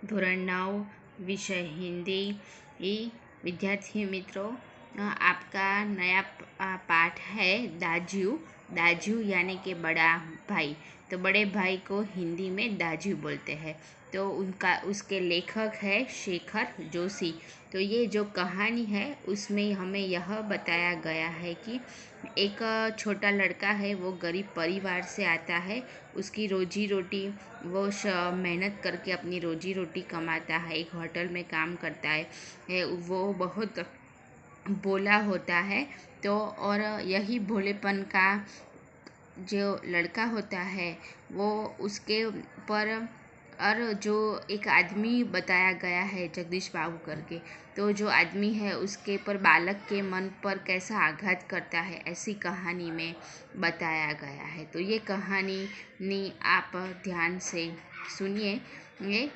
ધોરણ 9 विषय हिंदी। विद्यार्थी मित्रों, आपका नया पाठ है दाजू। दाजू यानी कि बड़ा भाई। तो बड़े भाई को हिंदी में दाजू बोलते हैं। तो उसके लेखक है शेखर जोशी। तो ये जो कहानी है उसमें हमें यह बताया गया है कि एक छोटा लड़का है, वो गरीब परिवार से आता है। उसकी रोजी रोटी, वो मेहनत करके अपनी रोजी रोटी कमाता है, एक होटल में काम करता है। वो बहुत भोला होता है। तो और यही भोलेपन का जो लड़का होता है वो उसके पर, और जो एक आदमी बताया गया है जगदीश बाबू करके, तो जो आदमी है उसके पर बालक के मन पर कैसा आघात करता है, ऐसी कहानी में बताया गया है। तो ये कहानी आप ध्यान से सुनिए। ये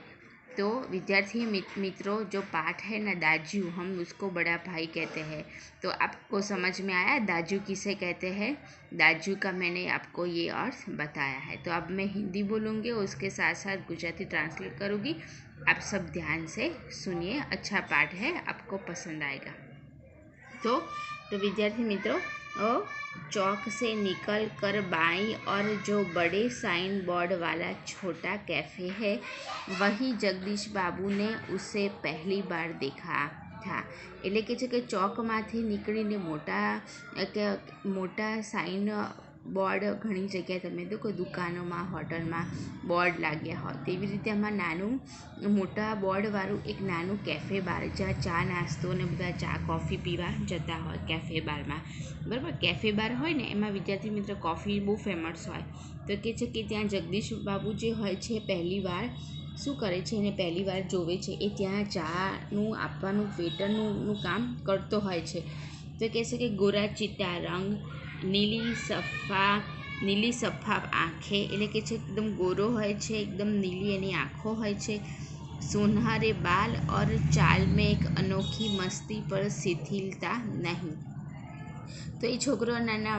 तो विद्यार्थी मित्रों, जो पाठ है ना दाजू, हम उसको बड़ा भाई कहते हैं। तो आपको समझ में आया दाजू किसे कहते हैं? दाजू का मैंने आपको ये अर्थ बताया है। तो अब मैं हिंदी बोलूँगी, उसके साथ साथ गुजराती ट्रांसलेट करूँगी। आप सब ध्यान से सुनिए, अच्छा पाठ है, आपको पसंद आएगा। तो विद्यार्थी मित्रों, चौक से निकल कर बाईं और जो बड़े साइन बोर्ड वाला छोटा कैफ़े है, वही जगदीश बाबू ने उसे पहली बार देखा था। એટલે કે છે કે ચોકમાંથી નીકળીને મોટા સાઇન બોર્ડ ઘણી જગ્યાએ તમે તો કોઈ દુકાનોમાં, હોટલમાં બોર્ડ લાગ્યા હોય, તેવી રીતે આમાં નાનું મોટા બોર્ડવાળું એક નાનું કેફે બાર, જ્યાં ચા નાસ્તો ને બધા ચા કોફી પીવા જતા હોય કેફે બારમાં, બરાબર. કેફે બાર હોય ને એમાં વિદ્યાર્થી મિત્ર કોફી બહુ ફેમસ હોય. તો કે છે કે ત્યાં જગદીશ બાબુ જે હોય છે પહેલી વાર શું કરે છે, એને પહેલી વાર જોવે છે, એ ત્યાં ચાનું આપવાનું વેટરનું કામ કરતો હોય છે. તો કહે છે કે ગોરા ચિત્તા રંગ, નીલી સફા આંખે, એટલે કે છે એકદમ ગોરો હોય છે, એકદમ નીલી એની આંખો હોય છે. सुनहरे बाल और चाल में एक अनोखी मस्ती पर शिथिलता नहीं। तो ये छोकरो ना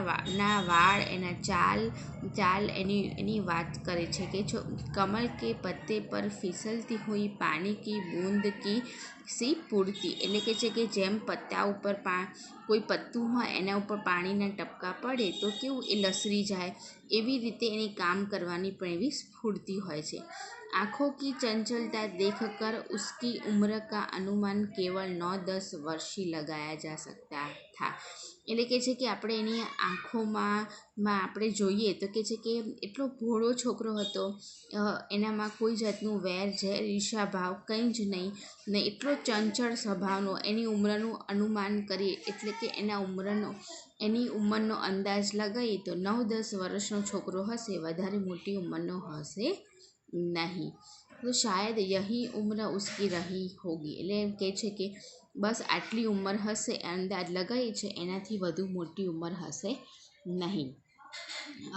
वाળ, એના ચાલ એની વાત કરે છે કે कमल के पत्ते पर फिसलती हुई पानी की बूंद की सी પૂરતી, એટલે કે છે કે જેમ પત્તા ઉપર કોઈ પત્તું હોય એના ઉપર પાણીના ટપકા પડે તો કેવું એ લસરી જાય, એવી રીતે એની કામ કરવાની પણ એવી સ્ફૂર્તિ હોય છે. आँखों की चंचलता देखकर उसकी उम्र का अनुमान केवल 9-10 वर्ष ही लगाया जा सकता था। એટલે કે છે કે આપણે એની આંખોમાં આપણે જોઈએ તો કે છે કે એટલો ભોળો છોકરો હતો, એનામાં કોઈ જાતનું વેર ઝેર ઈર્ષા ભાવ કંઈ જ નહીં ને એટલો ચંચળ સ્વભાવનો, એની ઉંમરનું અનુમાન કરીએ એટલે કે એની ઉંમરનો અંદાજ લગાવીએ તો 9-10 વર્ષનો છોકરો હશે, વધારે મોટી ઉંમરનો હશે नहीं। तो शायद यही उम्र उसकी रही होगी, એટલે એમ કહે છે કે બસ આટલી ઉંમર હશે, અંદાજ લગાવી છે, એનાથી વધુ મોટી ઉંમર હશે नहीं।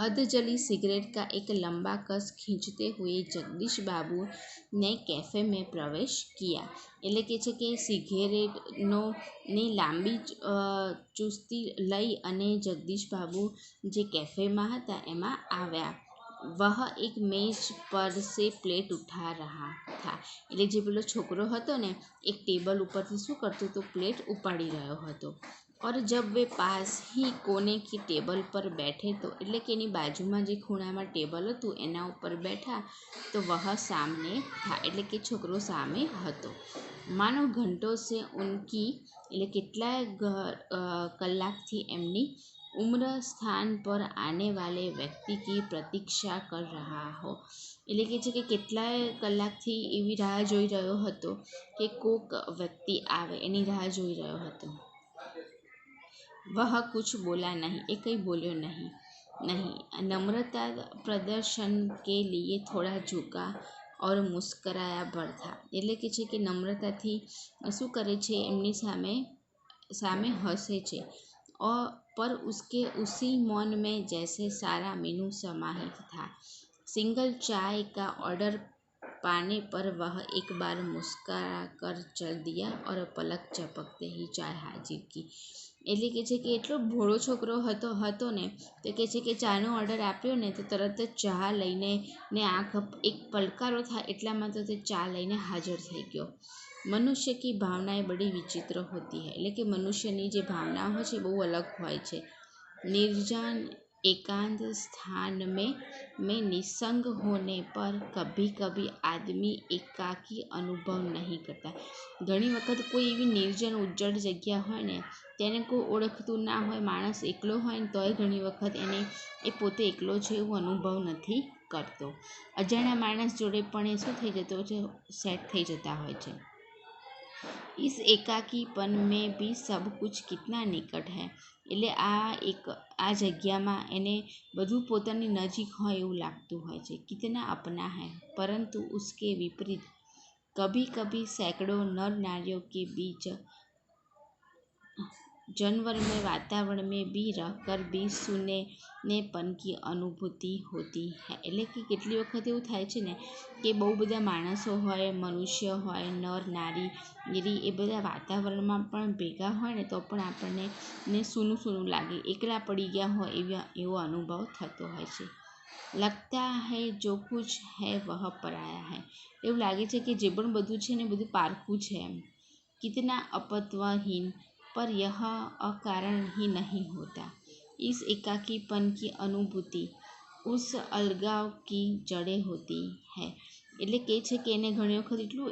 अध जली सिगरेट का एक लंबा कस खींचते हुए जगदीश बाबू ने कैफ़े में प्रवेश किया। એટલે કે છે કે સિગરેટની લાંબી ચુસ્તી લઈ અને જગદીશ બાબુ જે કેફેમાં હતા એમાં આવ્યા। वह एक मेज पर से प्लेट उठा रहा था। એટલે જે પેલો છોકરો હતો ને, એક ટેબલ ઉપરથી શું કરતો હતો, પ્લેટ ઉપાડી રહ્યો હતો। और जब वे पास ही कोने की टेबल पर बैठे तो, એટલે કે એની બાજુમાં જે ખૂણામાં ટેબલ હતું એના ઉપર બેઠા તો वह सामने था, એટલે કે છોકરો સામે હતો। मानो घंटों से उनकी, એટલે કેટલાય કલાકથી એમની उम्र स्थान पर आने वाले व्यक्ति की प्रतीक्षा कर रहा हो, એટલે કે છે કે કેટલાય કલાકથી એવી રાહ જોઈ રહ્યો હતો કે કોક વ્યક્તિ આવે, એની રાહ જોઈ રહ્યો હતો। वह कुछ बोला नहीं, એ કંઈ બોલ્યો નહીં। नम्रता प्रदर्शन के लिए थोड़ा झुका और मुस्कराया भर था, એટલે કે છે કે નમ્રતાથી શું કરે છે, એમની સામે હસે છે। और पर उसके उसी मौन में जैसे सारा मीनू समाहित था। सिंगल चाय का ऑर्डर पाने पर वह एक बार मुस्कुरा कर चल दिया और पलक झपकते ही चाय हाजिर की। એટલે કે છે કે એટલો ભોળો છોકરો હતો ને, તો કહે છે કે ચાનો ઓર્ડર આપ્યો ને તો તરત જ ચા લઈને ને આંખ એક પલકારો થાય એટલામાં તો તે ચા લઈને હાજર થઈ ગયો। મનુષ્ય કી ભાવનાएं बड़ी विचित्र होती है। એટલે કે મનુષ્યની જે ભાવના હોય છે બહુ અલગ હોય છે। निर्जन एकांत स्थान में निसंग होने पर कभी कभी आदमी एकाकी अनुभव नहीं करता। ઘણી વખત કોઈ એવી નિર્જન ઉજ્જડ જગ્યા હોય ને, તેને કોઈ ઓળખતું ના હોય, માણસ એકલો હોય ને તોય ઘણી વખત એને એ પોતે એકલો છે એવું અનુભવ નથી કરતો। અજાણ્યા માણસ જોડે પણ એ શું થઈ જતો છે, સેટ થઈ જતા હોય છે। इस एकाकीपन में भी सब कुछ कितना निकट है। એટલે આ જગ્યામાં એને બધું પોતાની નજીક હોય એવું લાગતું હોય છે। कितना अपना है, परंतु उसके विपरीत कभी कभी सैकड़ों नर नारियों के बीच जानवरमय वातावरण में भी रहकर भी सूनेपन की अनुभूति होती है। એટલે કે કેટલી વખત એવું થાય છે ને કે બહુ બધા માણસો હોય, મનુષ્ય હોય, નર નારી એ બધા વાતાવરણમાં પણ ભેગા હોય ને તો પણ આપણને સૂનું સૂનું લાગે, એકલા પડી ગયા હોય એવો અનુભવ થતો હોય છે। लगता है जो कुछ है वह पराया है। એવું લાગે છે કે જે પણ બધું છે ને બધું પારખું છે એમ। कितना अपत्वहीन, पर यह अकारण ही नहीं होता। इस एकाकीपन की अनुभूति उस अलगाव की जड़ें होती है। એટલે કે છે કે એને ઘણી વખત એટલું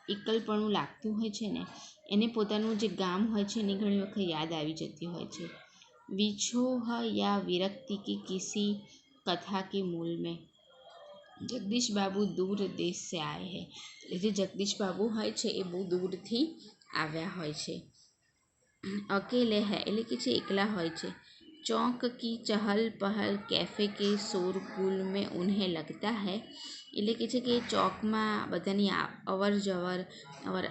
એકલપણું લાગતું હોય છે ને, એને પોતાનું જે ગામ હોય છે એની ઘણી વખત યાદ આવી જતી હોય છે। विछोह या विरक्ति की किसी कथा के मूल में जगदीश बाबू दूर देश से आए हैं। એટલે જે જગદીશ બાબુ હોય છે એ બહુ દૂરથી આવ્યા હોય છે। अकेले है એટલે કે જે એકલા હોય છે। चौक की चहल पहल कैफ़े के शोरगुल में उन्हें लगता है। એટલે કે છે કે ચોકમાં બધાની અવર જવર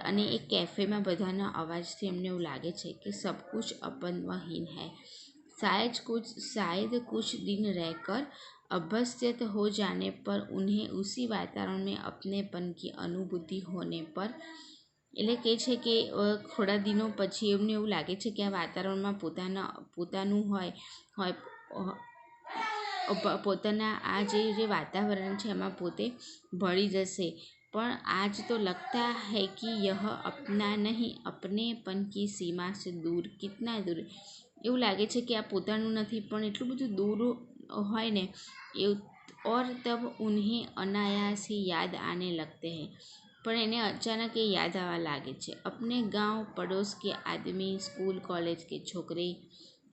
અને એક કેફેમાં બધાના અવાજથી એમને એવું લાગે છે કે सब कुछ अपनहीन है। शायद कुछ दिन रहकर अभ्यस्त हो जाने पर उन्हें उसी वातावरण में अपनेपन की अनुभूति होने पर એટલે કે છે કે થોડા દિનો પછી એમને એવું લાગે છે કે આ વાતાવરણમાં પોતાનું હોય પોતાના આ જે વાતાવરણ છે એમાં પોતે ભળી જશે। પણ आज तो लगता है कि यह अपना नहीं अपनेपन की सीमा से दूर कितना दूर। એવું લાગે છે કે આ પોતાનું નથી પણ એટલું બધું દૂર હોય ને એવું। और तब उन्हें अनायास ही याद आने लगते हैं, पर इन्हें अचानक ये याद आवा लागे छे। अपने गांव पड़ोस के आदमी, स्कूल कॉलेज के छोकरे,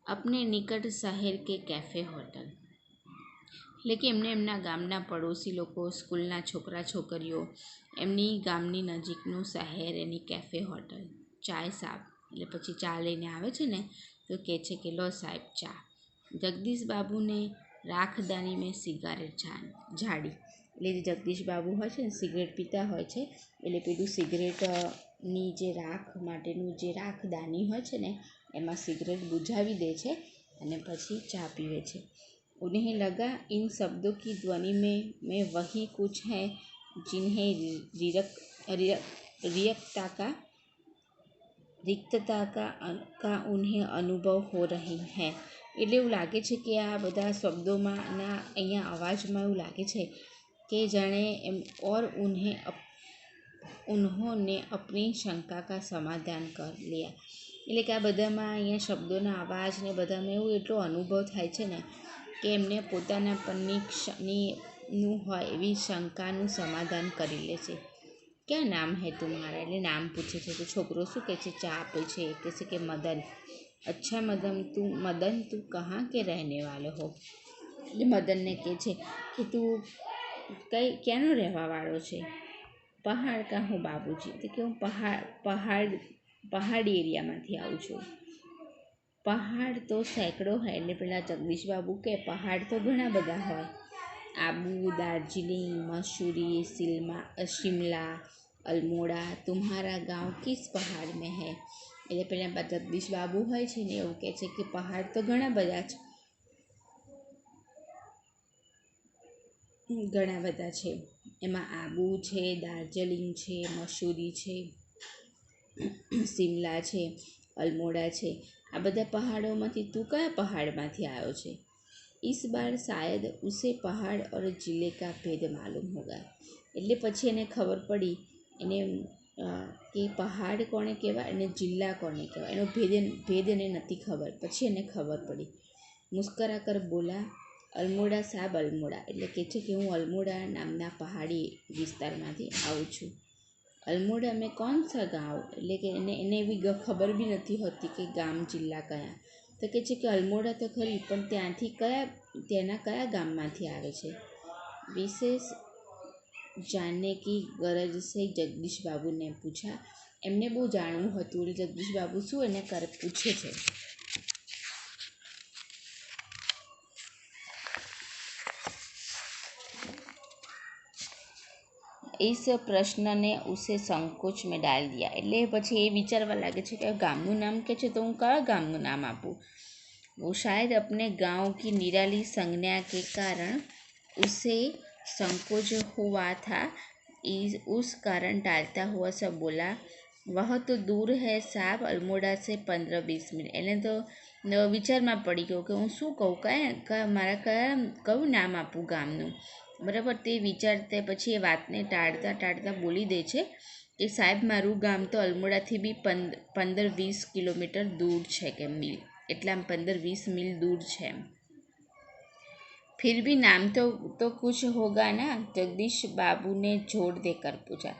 अपने निकट शहर के कैफ़े होटल। એટલે કે એમને એમના ગામના પડોશી લોકો, સ્કૂલના છોકરા છોકરીઓ, એમની ગામની નજીકનું શહેર, એની કેફે હોટલ, ચાય સાબ એટલે પછી ચા લઈને આવે છે ને તો કહે છે કે લો સાહેબ ચા। જગદીશ બાબુને રાખદાની મેં સિગારેટ ઝાડી। એટલે જે જગદીશ બાબુ હોય છે ને સિગરેટ પીતા હોય છે, એટલે પેલું સિગરેટની જે રાખ માટેનું જે રાખદાની હોય છે ને એમાં સિગરેટ બુઝાવી દે છે અને પછી ચા પીવે છે। उन्हें लगा इन शब्दों की ध्वनि में वही कुछ है जिन्हें रिक्तता का उन्हें अनुभव हो रही है। એટલે એવું લાગે છે કે આ બધા શબ્દોમાં અહીંયા અવાજમાં એવું લાગે છે કે જાણે એમ और उन्होंने अपनी शंका का समाधान कर लिया। એટલે કે આ બધામાં અહીંયા શબ્દોના અવાજ ને બધામાં એવું એટલો અનુભવ થાય છે ને કે એમને પોતાના પરની હોય એવી શંકાનું સમાધાન કરી લે છે। ક્યાં નામ હે તુમ્હારા, એટલે નામ પૂછે છે તો છોકરો શું કહે છે, ચા આપે છે, કહે છે કે મદન। अच्छा मदन तू कहाँ के रहने वाले हो। એટલે મદનને કહે છે કે તું ક્યાંનો રહેવાવાળો છે। પહાડ કા હું બાબુજી, તો કે હું પહાડી એરિયામાંથી આવું છું। પહાડ તો સેંકડો હોય, એટલે પેલા જગદીશ બાબુ કે પહાડ તો ઘણા બધા હોય। આબુ, દાર્જિલિંગ, મसूरी, शिमला, अल्मोड़ा, तुम्हारा गाँव किस पहाड़ में है। એટલે પેલા જગદીશ બાબુ હોય છે ને એવું કહે છે કે પહાડ તો ઘણા બધા છે। એમાં આબુ છે, દાર્જિલિંગ છે, મસૂરી છે, શિમલા છે, અલ્મોડા છે, આ બધા પહાડોમાંથી તું કયા પહાડમાંથી આવ્યો છે? इस बार शायद उसे पहाड़ और जिले का भेद मालूम होगा. એટલે પછી એને ખબર પડી એને કે પહાડ કોને કહેવાય અને જિલ્લા કોને કહેવાય એનો ભેદ એને નથી ખબર. પછી એને ખબર પડી. મુસ્કરા કર બોલા, અલ્મોડા સાહેબ અલ્મોડા, એટલે કહે છે કે હું અલ્મોડા નામના પહાડી વિસ્તારમાંથી આવું છું. અલ્મોડા મેં કોણ સા ગાંવ, એટલે કે એને એવી ખબર બી નથી હોતી કે ગામ જિલ્લા કયા. તો કહે છે કે અલ્મોડા તો ખરી, પણ ત્યાંના કયા ગામમાંથી આવે છે? વિશેષ જાણને કી ગરજ સે જગદીશ બાબુને પૂછા. એમને બહુ જાણવું હતું એટલે જગદીશ બાબુ શું એને પૂછે છે. इस પ્રશ્નને ઉસે સંકોચ મેં ડાલ દિયા, એટલે પછી એ વિચારવા લાગે છે કે ગામનું નામ કે છે તો હું કયા ગામનું નામ આપું. वो शायद अपने गांव की निराली संज्ञा के कारण उसे संकोच हुआ था. उस कारण टालता हुआ सब बोला, वह तो दूर है साहब अल्मोड़ा से 15-20 મિનિટ. એને તો વિચારમાં પડી ગયો કે હું શું કહું, મારા કયું નામ આપું ગામનું. બરાબર, તે વિચારતા પછી એ વાતને ટાળતા બોલી દે છે કે સાહેબ મારું ગામ તો અલ્મોડાથી બી 15-20 કિલોમીટર દૂર છે કે મિલ, એટલા 15-20 મીલ દૂર છે. फिर भी नाम तो कुछ होगा ना, जगदीश बाबू ने जोर देकर पूछा.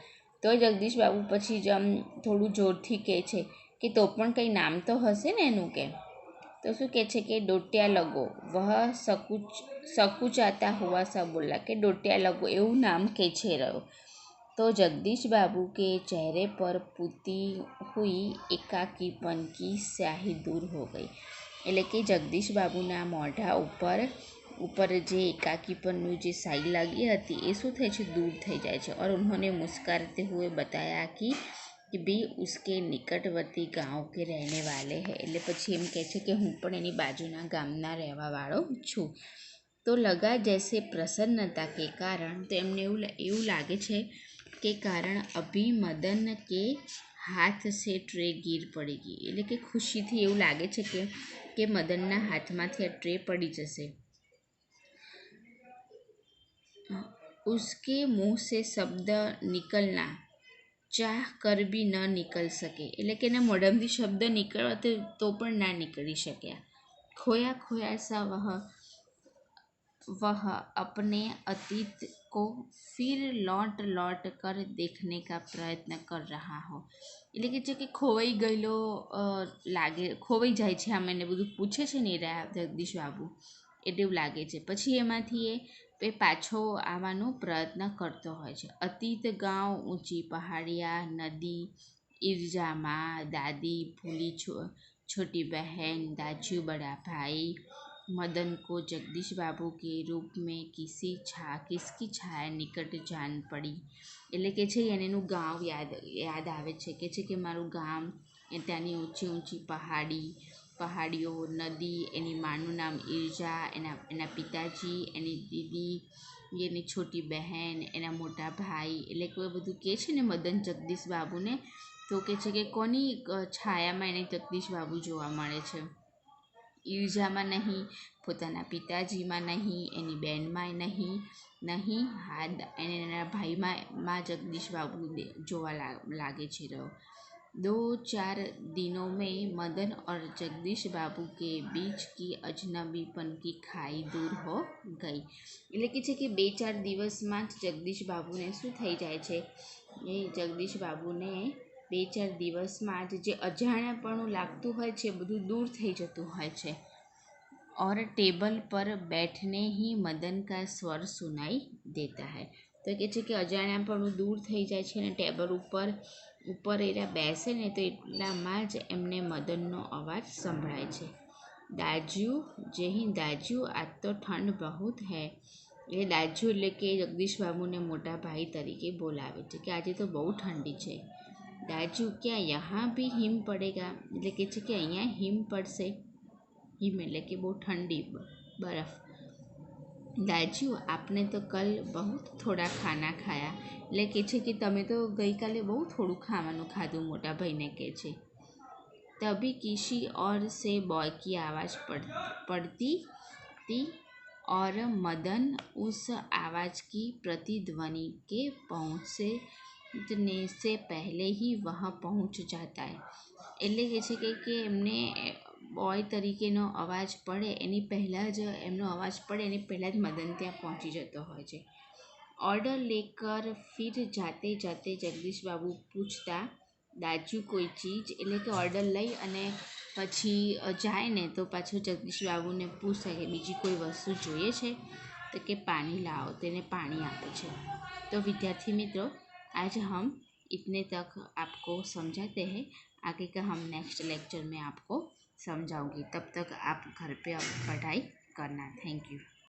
तो जगदीश बाबू પછી જ થોડું જોરથી કહે છે કે તો પણ કંઈ નામ તો હશે ને એનું. કે તો શું કહે છે કે ડોટિયા લગો, વહ સકુચાતા હુઆ સા બોલા, કે ડોટિયા લગો એવું નામ કે છે રહ્યો. तो जगदीश बाबू के चेहरे पर पुती हुई एकाकीपन की स्याही दूर हो गई. એટલે કે જગદીશ બાબુના મોઢા ઉપર જે એકાकीपनનું જે સ્યાહી લાગી હતી એ શું થાય છે, દૂર થઈ જાય છે. और उन्होंने मुस्कुराते हुए बताया कि भी उसके निकटवर्ती गांव के रहने वाले हैं. એટલે પછી એમ કહે છે કે હું પણ એની બાજુના ગામના રહેવાવાળો છું. તો લગા જૈસે પ્રસન્નતા કે કારણ, તો એમને એવું લાગે છે કે કારણ અભી મદન કે હાથ સે ટ્રે ગીર પડેગી, એટલે કે ખુશીથી એવું લાગે છે કે મદનના હાથમાંથી આ ટ્રે પડી જશે. ઉસકે મુંહ સે શબ્દ નિકલના ચાહ કર બી ન નિકલ શકે, એટલે કે એના મોઢામાંથી શબ્દ નીકળવા તો પણ ના નીકળી શક્યા. ખોયા ખોયા સા वह अपने अतीत को फिर लौट कर देखने का प्रयत्न कर रहा हो, એટલે કે છે કે ખોવાઈ જાય છે. આમ એને બધું પૂછે છે ને જગદીશ બાબુ, એટલે એવું લાગે છે. પછી એમાંથી એ પાછો આવવાનો પ્રયત્ન કરતો હોય છે. અતીત ગાંવ, ઊંચી પહાડિયા, નદી, ઈર્જા माँ, दादी, भूली छोटी बहन, दाजू बड़ा भाई. मदन को जगदीश बाबू के रूप में किसकी छाया निकट जान पड़ी, એટલે કે છે એને એનું ગામ યાદ આવે છે. કે છે કે મારું ગામ, ત્યાંની ઊંચી ઊંચી પહાડીઓ, નદી, એની માનું નામ ઈર્જા, એના પિતાજી, એની દીદી, એની છોટી બહેન, એના મોટા ભાઈ, એટલે કે બધું કહે છે ને મદન જગદીશ બાબુને. તો કહે છે કે કોની છાયામાં એને જગદીશ બાબુ જોવા મળે છે? ઈર્જામાં નહીં, પોતાના પિતાજીમાં નહીં, એની બહેનમાં નહીં, એના ભાઈમાં જગદીશ બાબુ જોવા લાગે છે રહ્યો. 2-4 दिनों में मदन और जगदीश बाबू के बीच की अजनबीपन की खाई दूर हो गई, એટલે કે છે કે 2-4 દિવસમાં જ જગદીશ બાબુને શું થઈ જાય છે, એ જગદીશ બાબુને 2-4 દિવસમાં જ જે અજાણ્યાપણું લાગતું હોય છે બધું દૂર થઈ જતું હોય છે. और टेबल पर बैठने ही मदन का स्वर सुनाई देता है. તો કહે છે કે અજાણ્યાપણું દૂર થઈ જાય છે અને ટેબલ ઉપર એના બેસે ને તો એટલામાં જ એમને મદનનો અવાજ સંભળાય છે. દાજુ દાજુ આજ તો ઠંડ બહુત હૈ, એ દાજુ એટલે કે જગદીશ બાબુને મોટા ભાઈ તરીકે બોલાવે છે કે આજે તો બહુ ઠંડી છે. દાજુ ક્યાં યહાં ભી હિમ પડેગા, એટલે કે છે કે અહીંયા હિમ પડશે. હિમ એટલે કે બહુ ઠંડી બરફ. દાજુ આપને તો કલ બહુ થોડા ખાના ખાયા, એટલે કહે છે કે તમે તો ગઈકાલે બહુ થોડું ખાવાનું ખાધું, મોટા ભાઈને કહે છે. तभी किसी और से बॉय की आवाज़ पड़ती थी और मदन उस आवाज़ की प्रतिध्वनि के पहुँचने से पहले ही वहाँ पहुँच जाता है. એટલે કહે છે કે એમને બોય તરીકેનો અવાજ પડે એની પહેલાં જ એમનો અવાજ પડે એની પહેલાં જ મદન ત્યાં પહોંચી જતો હોય છે. ऑर्डर लेकर फिर जाते जाते जगदीश बाबू पूछता દાજુ કોઈ ચીજ, એટલે કે ઓર્ડર લઈ અને પછી જાય ને તો પાછું જગદીશ બાબુને પૂછે કે બીજી કોઈ વસ્તુ જોઈએ છે, તો કે પાણી લાવો, તેને પાણી આપે છે. तो विद्यार्थी मित्रों, आज हम इतने तक आपको समझाते हैं, आगे का हम नेक्स्ट लेक्चर में आपको समझाऊंगी. तब तक आप घर पे पढ़ाई करना. Thank you.